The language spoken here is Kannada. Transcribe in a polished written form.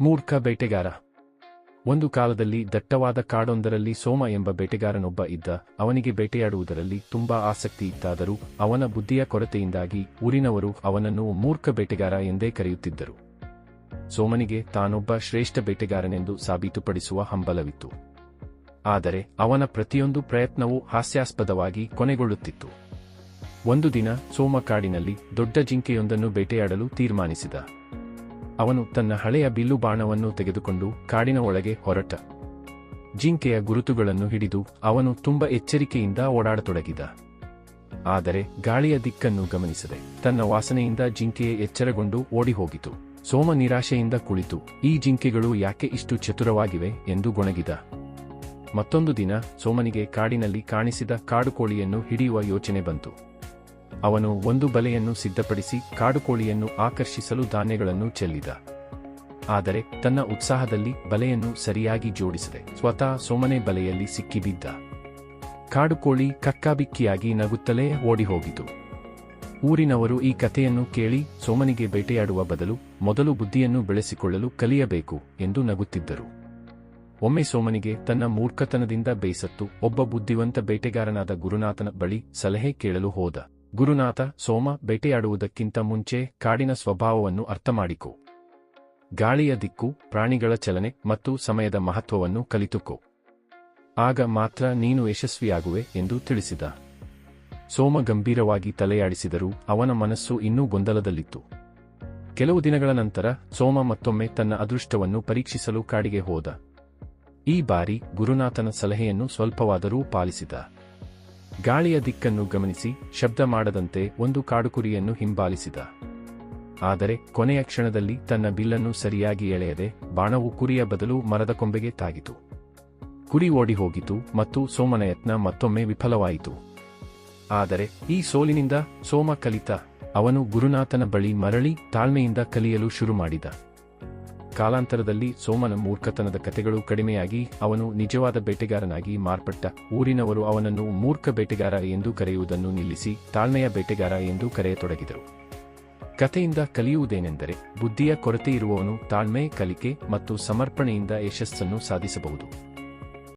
ಮೂರ್ಖ ಬೇಟೆಗಾರ. ಒಂದು ಕಾಲದಲ್ಲಿ ದಟ್ಟವಾದ ಕಾಡೊಂದರಲ್ಲಿ ಸೋಮ ಎಂಬ ಬೇಟೆಗಾರನೊಬ್ಬ ಇದ್ದ. ಅವನಿಗೆ ಬೇಟೆಯಾಡುವುದರಲ್ಲಿ ತುಂಬಾ ಆಸಕ್ತಿ ಇತ್ತಾದರೂ ಅವನ ಬುದ್ಧಿಯ ಕೊರತೆಯಿಂದಾಗಿ ಊರಿನವರು ಅವನನ್ನು ಮೂರ್ಖ ಬೇಟೆಗಾರ ಎಂದೇ ಕರೆಯುತ್ತಿದ್ದರು. ಸೋಮನಿಗೆ ತಾನೊಬ್ಬ ಶ್ರೇಷ್ಠ ಬೇಟೆಗಾರನೆಂದು ಸಾಬೀತುಪಡಿಸುವ ಹಂಬಲವಿತ್ತು. ಆದರೆ ಅವನ ಪ್ರತಿಯೊಂದು ಪ್ರಯತ್ನವೂ ಹಾಸ್ಯಾಸ್ಪದವಾಗಿ ಕೊನೆಗೊಳ್ಳುತ್ತಿತ್ತು. ಒಂದು ದಿನ ಸೋಮ ಕಾಡಿನಲ್ಲಿ ದೊಡ್ಡ ಜಿಂಕೆಯೊಂದನ್ನು ಬೇಟೆಯಾಡಲು ತೀರ್ಮಾನಿಸಿದ. ಅವನು ತನ್ನ ಹಳೆಯ ಬಿಲ್ಲು ಬಾಣವನ್ನು ತೆಗೆದುಕೊಂಡು ಕಾಡಿನ ಒಳಗೆ ಹೊರಟ. ಜಿಂಕೆಯ ಗುರುತುಗಳನ್ನು ಹಿಡಿದು ಅವನು ತುಂಬ ಎಚ್ಚರಿಕೆಯಿಂದ ಓಡಾಡತೊಡಗಿದ. ಆದರೆ ಗಾಳಿಯ ದಿಕ್ಕನ್ನು ಗಮನಿಸದೆ ತನ್ನ ವಾಸನೆಯಿಂದ ಜಿಂಕೆಯೇ ಎಚ್ಚರಗೊಂಡು ಓಡಿಹೋಗಿತು. ಸೋಮ ನಿರಾಶೆಯಿಂದ ಕುಳಿತು ಈ ಜಿಂಕೆಗಳು ಯಾಕೆ ಇಷ್ಟು ಚತುರವಾಗಿವೆ ಎಂದು ಗೊಣಗಿದ. ಮತ್ತೊಂದು ದಿನ ಸೋಮನಿಗೆ ಕಾಡಿನಲ್ಲಿ ಕಾಣಿಸಿದ ಕಾಡುಕೋಳಿಯನ್ನು ಹಿಡಿಯುವ ಯೋಚನೆ ಬಂತು. ಅವನು ಒಂದು ಬಲೆಯನ್ನು ಸಿದ್ಧಪಡಿಸಿ ಕಾಡುಕೋಳಿಯನ್ನು ಆಕರ್ಷಿಸಲು ಧಾನ್ಯಗಳನ್ನು ಚೆಲ್ಲಿದ. ಆದರೆ ತನ್ನ ಉತ್ಸಾಹದಲ್ಲಿ ಬಲೆಯನ್ನು ಸರಿಯಾಗಿ ಜೋಡಿಸದೆ ಸ್ವತಃ ಸೋಮನೆ ಬಲೆಯಲ್ಲಿ ಸಿಕ್ಕಿಬಿದ್ದ. ಕಾಡುಕೋಳಿ ಕಕ್ಕಾಬಿಕ್ಕಿಯಾಗಿ ನಗುತ್ತಲೇ ಓಡಿಹೋಗಿತು. ಊರಿನವರು ಈ ಕಥೆಯನ್ನು ಕೇಳಿ ಸೋಮನಿಗೆ ಬೇಟೆಯಾಡುವ ಬದಲು ಮೊದಲು ಬುದ್ಧಿಯನ್ನು ಬೆಳೆಸಿಕೊಳ್ಳಲು ಕಲಿಯಬೇಕು ಎಂದು ನಗುತ್ತಿದ್ದರು. ಒಮ್ಮೆ ಸೋಮನಿಗೆ ತನ್ನ ಮೂರ್ಖತನದಿಂದ ಬೇಸತ್ತು ಒಬ್ಬ ಬುದ್ಧಿವಂತ ಬೇಟೆಗಾರನಾದ ಗುರುನಾಥನ ಬಳಿ ಸಲಹೆ ಕೇಳಲು ಹೋದ. ಗುರುನಾಥ, ಸೋಮ, ಬೇಟೆಯಾಡುವುದಕ್ಕಿಂತ ಮುಂಚೆ ಕಾಡಿನ ಸ್ವಭಾವವನ್ನು ಅರ್ಥಮಾಡಿಕೋ. ಗಾಳಿಯ ದಿಕ್ಕು, ಪ್ರಾಣಿಗಳ ಚಲನೆ ಮತ್ತು ಸಮಯದ ಮಹತ್ವವನ್ನು ಕಲಿತುಕೋ. ಆಗ ಮಾತ್ರ ನೀನು ಯಶಸ್ವಿಯಾಗುವೆ ಎಂದು ತಿಳಿಸಿದ. ಸೋಮ ಗಂಭೀರವಾಗಿ ತಲೆಯಾಡಿಸಿದರೂ ಅವನ ಮನಸ್ಸು ಇನ್ನೂ ಗೊಂದಲದಲ್ಲಿತ್ತು. ಕೆಲವು ದಿನಗಳ ನಂತರ ಸೋಮ ಮತ್ತೊಮ್ಮೆ ತನ್ನ ಅದೃಷ್ಟವನ್ನು ಪರೀಕ್ಷಿಸಲು ಕಾಡಿಗೆ ಹೋದ. ಈ ಬಾರಿ ಗುರುನಾಥನ ಸಲಹೆಯನ್ನು ಸ್ವಲ್ಪವಾದರೂ ಪಾಲಿಸಿದ. ಗಾಳಿಯ ದಿಕ್ಕನ್ನು ಗಮನಿಸಿ ಶಬ್ದ ಮಾಡದಂತೆ ಒಂದು ಕಾಡುಕುರಿಯನ್ನು ಹಿಂಬಾಲಿಸಿದ. ಆದರೆ ಕೊನೆಯ ಕ್ಷಣದಲ್ಲಿ ತನ್ನ ಬಿಲ್ಲನ್ನು ಸರಿಯಾಗಿ ಎಳೆಯದೆ ಬಾಣವು ಕುರಿಯ ಬದಲು ಮರದ ಕೊಂಬೆಗೆ ತಾಗಿತು. ಕುರಿ ಓಡಿ ಹೋಗಿತು ಮತ್ತು ಸೋಮನ ಯತ್ನ ಮತ್ತೊಮ್ಮೆ ವಿಫಲವಾಯಿತು. ಆದರೆ ಈ ಸೋಲಿನಿಂದ ಸೋಮ ಕಲಿತ. ಅವನು ಗುರುನಾಥನ ಬಳಿ ಮರಳಿ ತಾಳ್ಮೆಯಿಂದ ಕಲಿಯಲು ಶುರು ಮಾಡಿದ. ಕಾಲಾಂತರದಲ್ಲಿ ಸೋಮನ ಮೂರ್ಖತನದ ಕಥೆಗಳು ಕಡಿಮೆಯಾಗಿ ಅವನು ನಿಜವಾದ ಬೇಟೆಗಾರನಾಗಿ ಮಾರ್ಪಟ್ಟ. ಊರಿನವರು ಅವನನ್ನು ಮೂರ್ಖ ಬೇಟೆಗಾರ ಎಂದು ಕರೆಯುವುದನ್ನು ನಿಲ್ಲಿಸಿ ತಾಳ್ಮೆಯ ಬೇಟೆಗಾರ ಎಂದು ಕರೆಯತೊಡಗಿದರು. ಕಥೆಯಿಂದ ಕಲಿಯುವುದೇನೆಂದರೆ ಬುದ್ಧಿಯ ಕೊರತೆ ಇರುವವನು ತಾಳ್ಮೆ, ಕಲಿಕೆ ಮತ್ತು ಸಮರ್ಪಣೆಯಿಂದ ಯಶಸ್ಸನ್ನು ಸಾಧಿಸಬಹುದು.